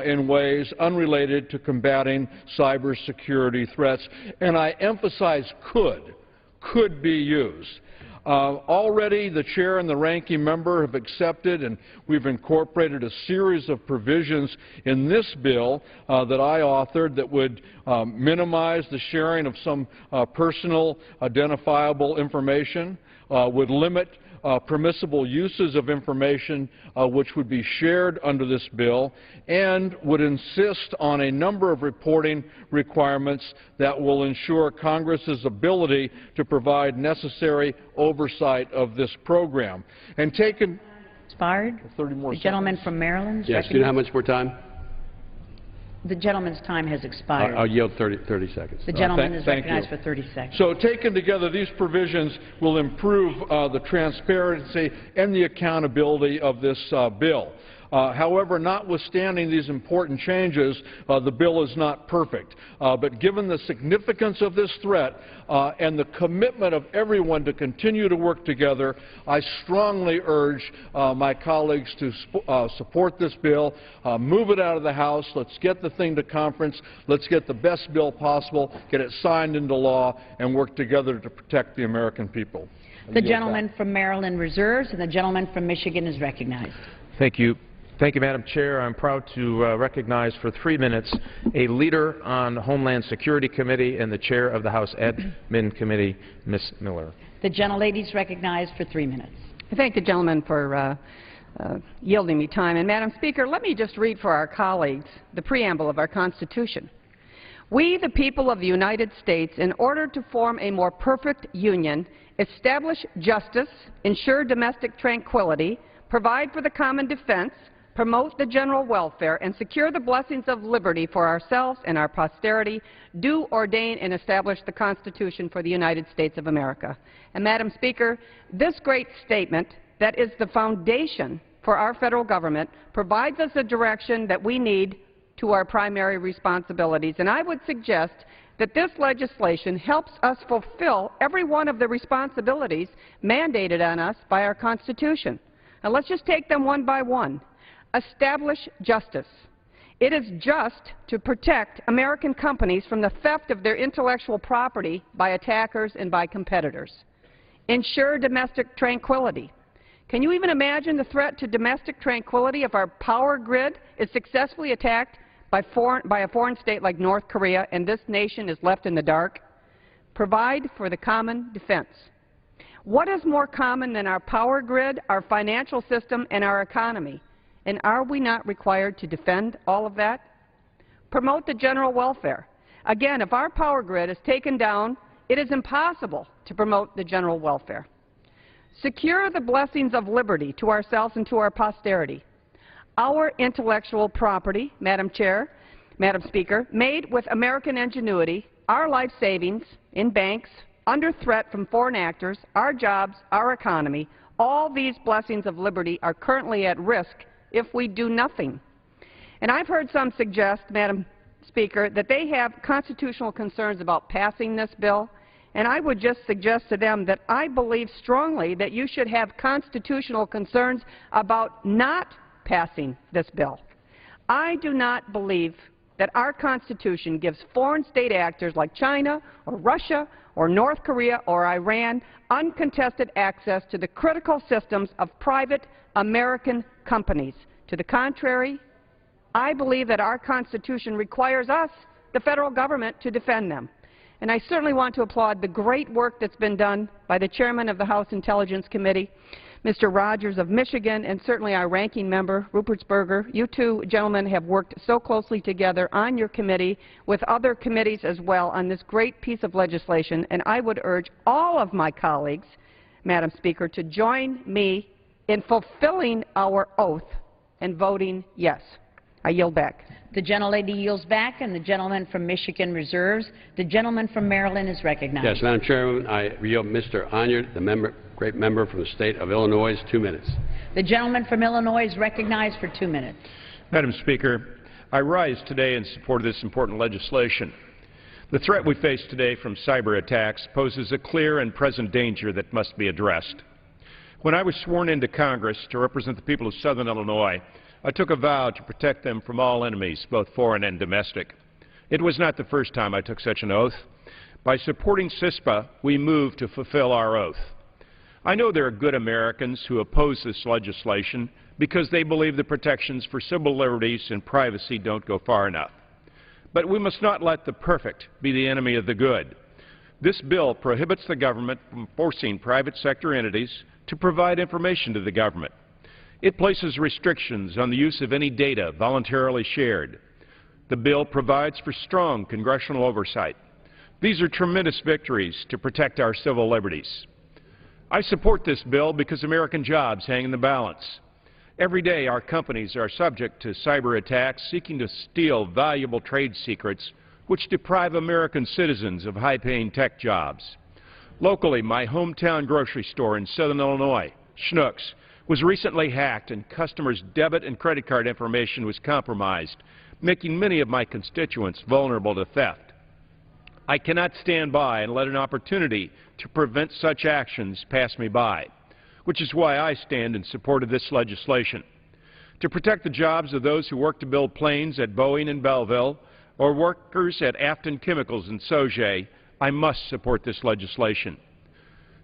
in ways unrelated to combating cybersecurity threats. And I emphasize could be used. Already the chair and the ranking member have accepted, and we've incorporated a series of provisions in this bill that I authored that would minimize the sharing of some personal identifiable information, would limit permissible uses of information which would be shared under this bill, and would insist on a number of reporting requirements that will ensure Congress's ability to provide necessary oversight of this program. And taken... Expired. 30 more the gentleman seconds. from Maryland is Yes, do you know how much more time? The gentleman's time has expired. I'll yield 30 seconds. The gentleman is thank recognized you. for 30 seconds. So taken together, these provisions will improve the transparency and the accountability of this bill. However, notwithstanding these important changes, the bill is not perfect. But given the significance of this threat and the commitment of everyone to continue to work together, I strongly urge my colleagues to support this bill, move it out of the House, let's get the thing to conference, let's get the best bill possible, get it signed into law, and work together to protect the American people. The gentleman from Maryland reserves, and the gentleman from Michigan is recognized. Thank you. Thank you, Madam Chair. I'm proud to recognize for 3 minutes a leader on the Homeland Security Committee and the chair of the House Admin Committee, Ms. Miller. The gentlelady is recognized for 3 minutes. I thank the gentleman for yielding me time. And, Madam Speaker, let me just read for our colleagues the preamble of our Constitution. We, the people of the United States, in order to form a more perfect union, establish justice, ensure domestic tranquility, provide for the common defense, promote the general welfare, and secure the blessings of liberty for ourselves and our posterity, do ordain and establish the Constitution for the United States of America. And, Madam Speaker, this great statement that is the foundation for our federal government provides us a direction that we need to our primary responsibilities. And I would suggest that this legislation helps us fulfill every one of the responsibilities mandated on us by our Constitution. Now, let's just take them one by one. Establish justice. It is just to protect American companies from the theft of their intellectual property by attackers and by competitors. Ensure domestic tranquility. Can you even imagine the threat to domestic tranquility if our power grid is successfully attacked by a foreign state like North Korea and this nation is left in the dark? Provide for the common defense. What is more common than our power grid, our financial system, and our economy? And are we not required to defend all of that? Promote the general welfare. Again, if our power grid is taken down, it is impossible to promote the general welfare. Secure the blessings of liberty to ourselves and to our posterity. Our intellectual property, Madam Speaker, made with American ingenuity, our life savings in banks, under threat from foreign actors, our jobs, our economy, all these blessings of liberty are currently at risk if we do nothing. And I've heard some suggest, Madam Speaker, that they have constitutional concerns about passing this bill, and I would just suggest to them that I believe strongly that you should have constitutional concerns about not passing this bill. I do not believe that our Constitution gives foreign state actors like China or Russia or North Korea or Iran uncontested access to the critical systems of private American companies. To the contrary, I believe that our Constitution requires us, the federal government, to defend them. And I certainly want to applaud the great work that's been done by the chairman of the House Intelligence Committee, Mr. Rogers of Michigan, and certainly our ranking member, Rupertsberger. You two gentlemen have worked so closely together on your committee with other committees as well on this great piece of legislation, and I would urge all of my colleagues, Madam Speaker, to join me in fulfilling our oath and voting yes. I yield back. The gentlelady yields back, and the gentleman from Michigan reserves. The gentleman from Maryland is recognized. Yes, Madam Chairman, I yield Mr. Onyard, the great member from the state of Illinois, 2 minutes. The gentleman from Illinois is recognized for 2 minutes. Madam Speaker, I rise today in support of this important legislation. The threat we face today from cyber attacks poses a clear and present danger that must be addressed. When I was sworn into Congress to represent the people of Southern Illinois, I took a vow to protect them from all enemies, both foreign and domestic. It was not the first time I took such an oath. By supporting CISPA, we move to fulfill our oath. I know there are good Americans who oppose this legislation because they believe the protections for civil liberties and privacy don't go far enough. But we must not let the perfect be the enemy of the good. This bill prohibits the government from forcing private sector entities to provide information to the government. It places restrictions on the use of any data voluntarily shared. The bill provides for strong congressional oversight. These are tremendous victories to protect our civil liberties. I support this bill because American jobs hang in the balance. Every day our companies are subject to cyber attacks seeking to steal valuable trade secrets which deprive American citizens of high-paying tech jobs. Locally, my hometown grocery store in Southern Illinois, Schnucks, was recently hacked and customers' debit and credit card information was compromised, making many of my constituents vulnerable to theft. I cannot stand by and let an opportunity to prevent such actions pass me by, which is why I stand in support of this legislation. To protect the jobs of those who work to build planes at Boeing and Belleville or workers at Afton Chemicals in Sauget, I must support this legislation.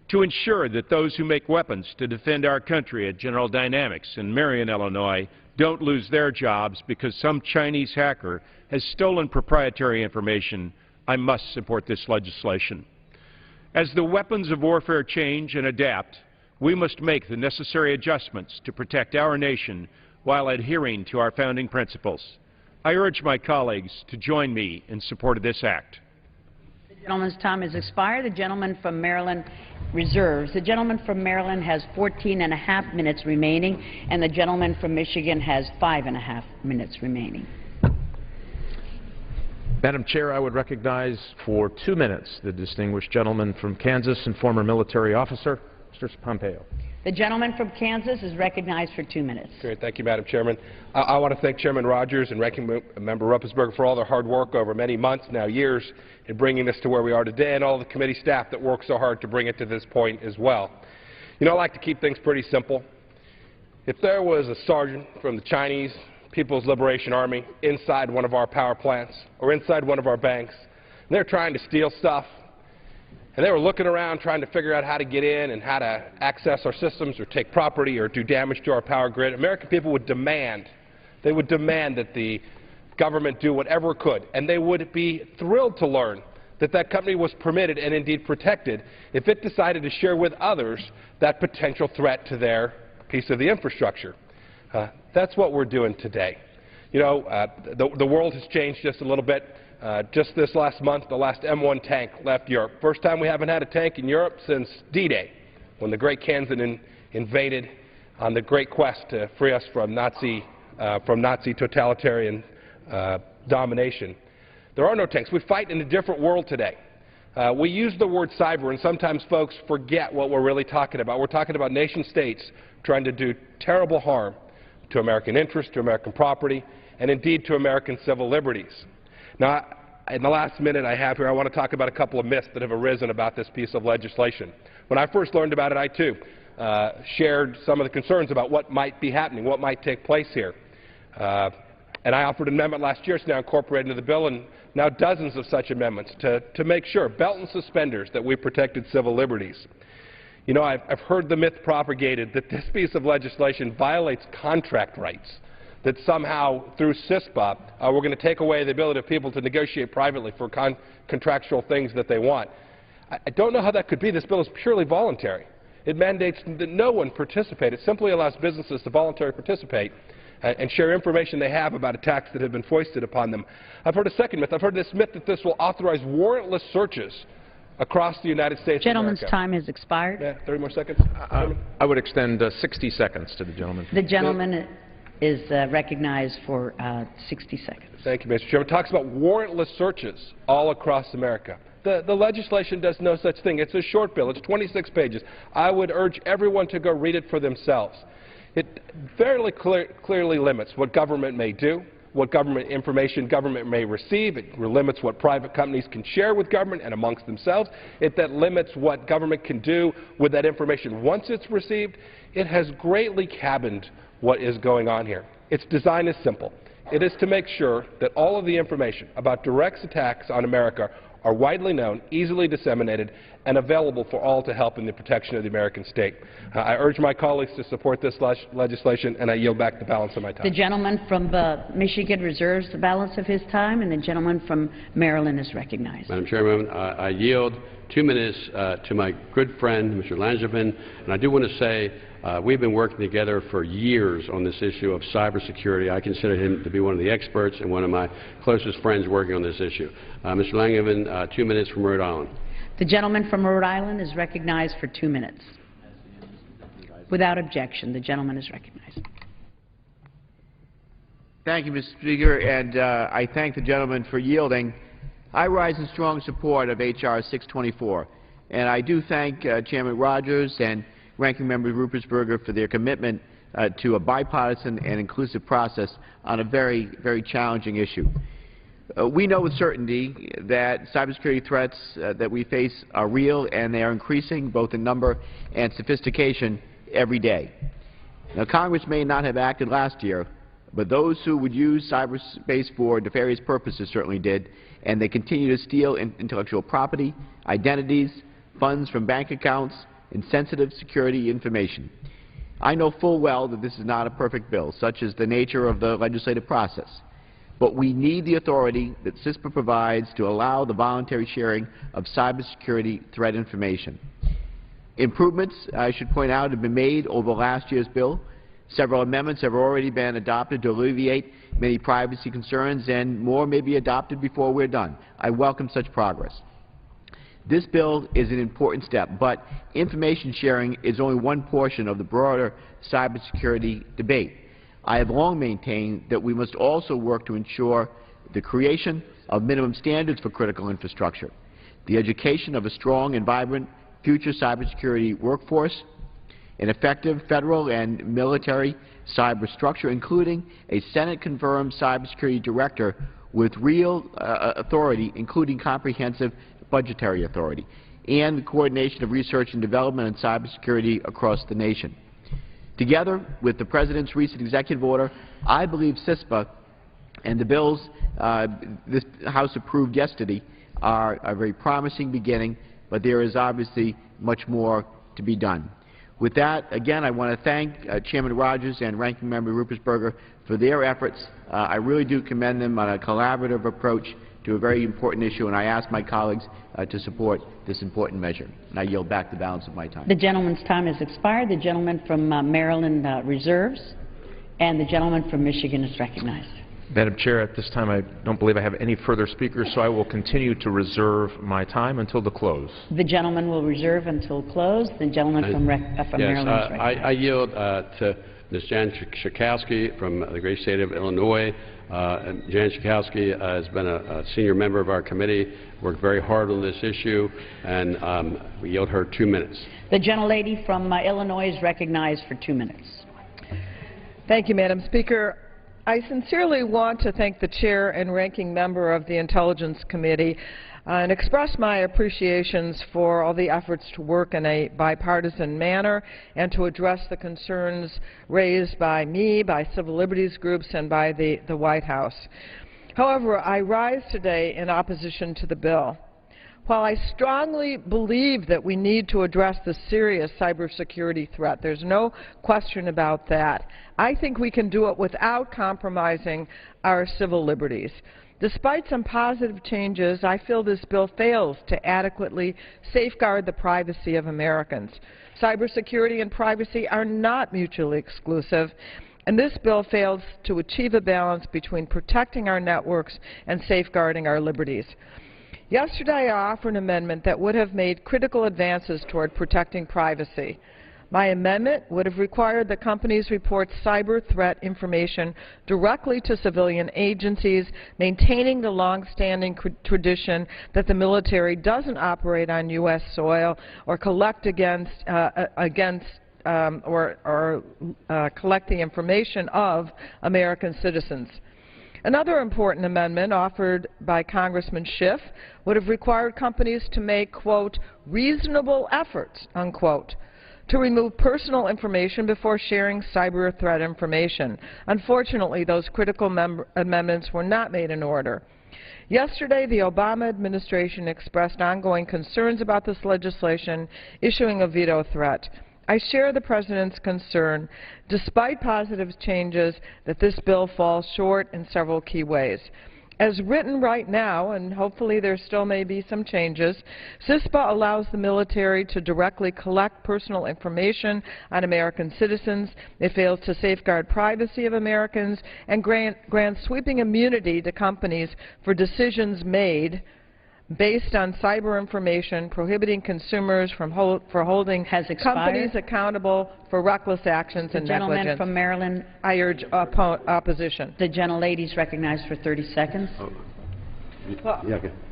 To ensure that those who make weapons to defend our country at General Dynamics in Marion, Illinois, don't lose their jobs because some Chinese hacker has stolen proprietary information, I must support this legislation. As the weapons of warfare change and adapt, we must make the necessary adjustments to protect our nation while adhering to our founding principles. I urge my colleagues to join me in support of this act. The gentleman's time has expired. The gentleman from Maryland reserves. The gentleman from Maryland has 14.5 minutes remaining, and the gentleman from Michigan has 5.5 minutes remaining. Madam Chair, I would recognize for 2 minutes the distinguished gentleman from Kansas and former military officer, Mr. Pompeo. The gentleman from Kansas is recognized for 2 minutes. Great. Thank you, Madam Chairman. I want to thank Chairman Rogers and Ranking Member Rupertsberger for all their hard work over many months, now years, in bringing this to where we are today, and all the committee staff that worked so hard to bring it to this point as well. You know, I like to keep things pretty simple. If there was a sergeant from the Chinese People's Liberation Army inside one of our power plants or inside one of our banks, and they're trying to steal stuff, and they were looking around trying to figure out how to get in and how to access our systems or take property or do damage to our power grid, American people would demand, that the government do whatever it could, and they would be thrilled to learn that that company was permitted and indeed protected if it decided to share with others that potential threat to their piece of the infrastructure. That's what we're doing today. You know, the world has changed just a little bit. Just this last month, the last M1 tank left Europe. First time we haven't had a tank in Europe since D-Day, when the great Kansan invaded on the great quest to free us from Nazi totalitarian domination. There are no tanks. We fight in a different world today. We use the word cyber, and sometimes folks forget what we're really talking about. We're talking about nation-states trying to do terrible harm to American interests, to American property, and indeed to American civil liberties. Now, in the last minute I have here, I want to talk about a couple of myths that have arisen about this piece of legislation. When I first learned about it, I too shared some of the concerns about what might be happening, what might take place here. And I offered an amendment last year. It's now incorporated into the bill, and now dozens of such amendments to make sure, belt and suspenders, that we protected civil liberties. You know, I've heard the myth propagated that this piece of legislation violates contract rights, that somehow through CISPA we're going to take away the ability of people to negotiate privately for contractual things that they want. I don't know how that could be. This bill is purely voluntary. It mandates that no one participate. It simply allows businesses to voluntarily participate and share information they have about attacks that have been foisted upon them. I've heard a second myth. I've heard this myth that this will authorize warrantless searches across the United States Gentleman's of America. time has expired. Yeah, 30 more seconds. I would extend 60 seconds to the gentleman. The gentleman is recognized for 60 seconds. Thank you, Mr. Chairman. It talks about warrantless searches all across America. The legislation does no such thing. It's a short bill. It's 26 pages. I would urge everyone to go read it for themselves. It fairly clearly limits what government may do, what government information government may receive. It limits what private companies can share with government and amongst themselves. It that limits what government can do with that information once it's received. It has greatly cabined what is going on here. Its design is simple. It is to make sure that all of the information about direct attacks on America are widely known, easily disseminated, and available for all to help in the protection of the American state. I urge my colleagues to support this legislation, and I yield back the balance of my time. The gentleman from Michigan reserves the balance of his time, and the gentleman from Maryland is recognized. Madam Chairman, I yield 2 minutes to my good friend, Mr. Langevin, and I do want to say we've been working together for years on this issue of cybersecurity. I consider him to be one of the experts and one of my closest friends working on this issue. Mr. Langevin, 2 minutes from Rhode Island. The gentleman from Rhode Island is recognized for 2 minutes. Without objection, the gentleman is recognized. Thank you, Mr. Speaker, and I thank the gentleman for yielding. I rise in strong support of H.R. 624, and I do thank Chairman Rogers and Ranking Member Ruppersberger for their commitment to a bipartisan and inclusive process on a very, very challenging issue. We know with certainty that cybersecurity threats that we face are real, and they are increasing both in number and sophistication every day. Now, Congress may not have acted last year, but those who would use cyberspace for nefarious purposes certainly did, and they continue to steal intellectual property, identities, funds from bank accounts, and sensitive security information. I know full well that this is not a perfect bill, such is the nature of the legislative process. But we need the authority that CISPA provides to allow the voluntary sharing of cybersecurity threat information. Improvements, I should point out, have been made over last year's bill. Several amendments have already been adopted to alleviate many privacy concerns, and more may be adopted before we're done. I welcome such progress. This bill is an important step, but information sharing is only one portion of the broader cybersecurity debate. I have long maintained that we must also work to ensure the creation of minimum standards for critical infrastructure, the education of a strong and vibrant future cybersecurity workforce, an effective federal and military cyber structure, including a Senate-confirmed cybersecurity director with real authority, including comprehensive budgetary authority, and the coordination of research and development in cybersecurity across the nation. Together with the President's recent executive order, I believe CISPA and the bills this House approved yesterday are a very promising beginning, but there is obviously much more to be done. With that, again, I want to thank Chairman Rogers and Ranking Member Ruppersberger for their efforts. I really do commend them on a collaborative approach to a very important issue, and I ask my colleagues to support this important measure. And I yield back the balance of my time. The gentleman's time has expired. The gentleman from Maryland reserves, and the gentleman from Michigan is recognized. Madam Chair, at this time I don't believe I have any further speakers, so I will continue to reserve my time until the close. The gentleman will reserve until close. The gentleman from Maryland is recognized. I yield to Ms. Jan Schakowsky from the great state of Illinois. Jan Schakowsky has been a senior member of our committee, worked very hard on this issue, and we yield her 2 minutes. The gentlelady from Illinois is recognized for 2 minutes. Thank you, Madam Speaker. I sincerely want to thank the Chair and Ranking Member of the Intelligence Committee and express my appreciations for all the efforts to work in a bipartisan manner and to address the concerns raised by me, by civil liberties groups, and by the White House. However, I rise today in opposition to the bill. While I strongly believe that we need to address the serious cybersecurity threat, there's no question about that, I think we can do it without compromising our civil liberties. Despite some positive changes, I feel this bill fails to adequately safeguard the privacy of Americans. Cybersecurity and privacy are not mutually exclusive, and this bill fails to achieve a balance between protecting our networks and safeguarding our liberties. Yesterday, I offered an amendment that would have made critical advances toward protecting privacy. My amendment would have required that companies report cyber threat information directly to civilian agencies, maintaining the long-standing tradition that the military doesn't operate on U.S. soil or collect collect the information of American citizens. Another important amendment offered by Congressman Schiff would have required companies to make, quote, reasonable efforts, unquote, to remove personal information before sharing cyber threat information. Unfortunately, those critical amendments were not made in order. Yesterday, the Obama administration expressed ongoing concerns about this legislation, issuing a veto threat. I share the President's concern, despite positive changes, that this bill falls short in several key ways. As written right now, and hopefully there still may be some changes, CISPA allows the military to directly collect personal information on American citizens. It fails to safeguard privacy of Americans and grants sweeping immunity to companies for decisions made based on cyber information, prohibiting consumers from holding companies accountable for reckless actions and negligence. The gentleman from Maryland. I urge opposition. The gentlelady is recognized for 30 seconds. Well,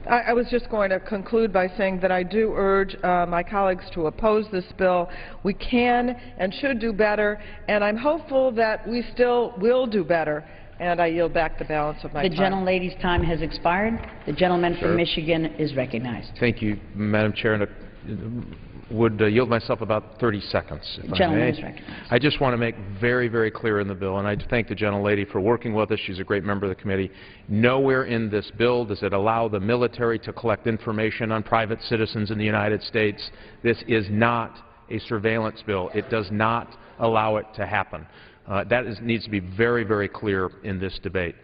I was just going to conclude by saying that I do urge my colleagues to oppose this bill. We can and should do better, and I'm hopeful that we still will do better. And I yield back the balance of my time. The gentlelady's time has expired. The gentleman from Michigan is recognized. Thank you, Madam Chair. And would yield myself about 30 seconds, if I may. Is recognized. I just want to make very, very clear in the bill, and I thank the gentlelady for working with us. She's a great member of the committee. Nowhere in this bill does it allow the military to collect information on private citizens in the United States. This is not a surveillance bill. It does not allow it to happen. Needs to be very, very clear in this debate.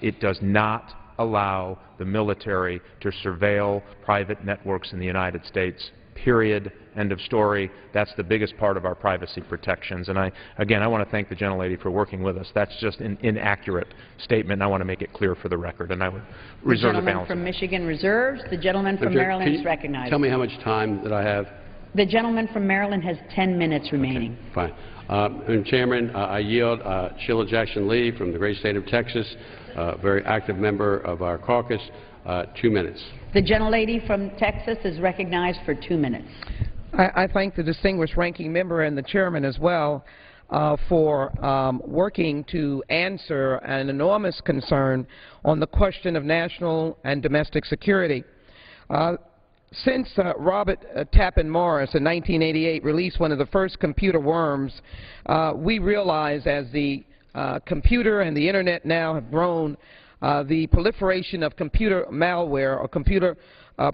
It does not allow the military to surveil private networks in the United States, period, end of story. That's the biggest part of our privacy protections. And again, I want to thank the gentlelady for working with us. That's just an inaccurate statement. I want to make it clear for the record, and I would reserve the balance. The gentleman from Michigan reserves. The gentleman from Maryland is recognized. Tell me how much time that I have. The gentleman from Maryland has 10 minutes remaining. Okay, fine. Mr. Chairman, I yield Sheila Jackson Lee from the great state of Texas, a very active member of our caucus, 2 minutes. The gentlelady from Texas is recognized for 2 minutes. I thank the distinguished ranking member and the chairman as well for working to answer an enormous concern on the question of national and domestic security. Since Robert Tappan Morris in 1988 released one of the first computer worms, we realize as the computer and the Internet now have grown, the proliferation of computer malware or computer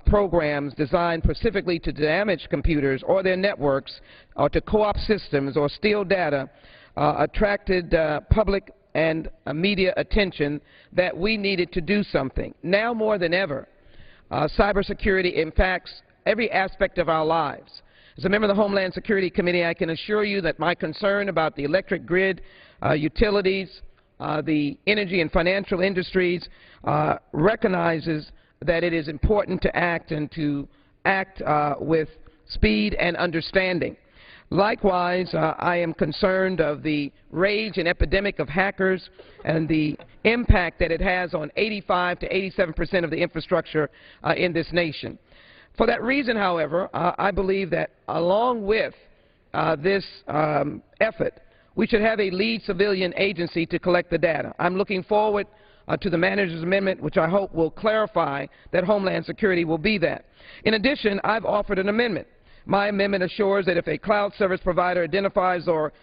programs designed specifically to damage computers or their networks or to co-opt systems or steal data attracted public and media attention that we needed to do something. Now more than ever, cybersecurity impacts every aspect of our lives. As a member of the Homeland Security Committee, I can assure you that my concern about the electric grid, utilities, the energy and financial industries recognizes that it is important to act and to act with speed and understanding. Likewise, I am concerned of the rage and epidemic of hackers and the impact that it has on 85 to 87% of the infrastructure in this nation. For that reason, however, I believe that along with this effort, we should have a lead civilian agency to collect the data. I'm looking forward to the manager's amendment, which I hope will clarify that Homeland Security will be that. In addition, I've offered an amendment. My amendment assures that if a cloud service provider identifies or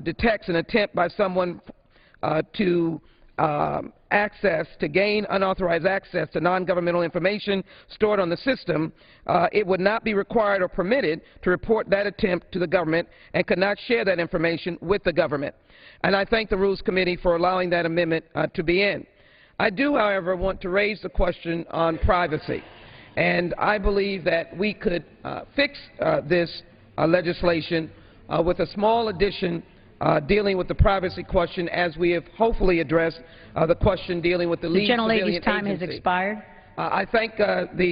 detects an attempt by someone to gain unauthorized access to non-governmental information stored on the system, it would not be required or permitted to report that attempt to the government and could not share that information with the government. And I thank the Rules Committee for allowing that amendment to be in. I do, however, want to raise the question on privacy. And I believe that we could fix this legislation with a small addition dealing with the privacy question, as we have hopefully addressed the question dealing with the lead civilian agency. The gentlelady's time has expired. I thank the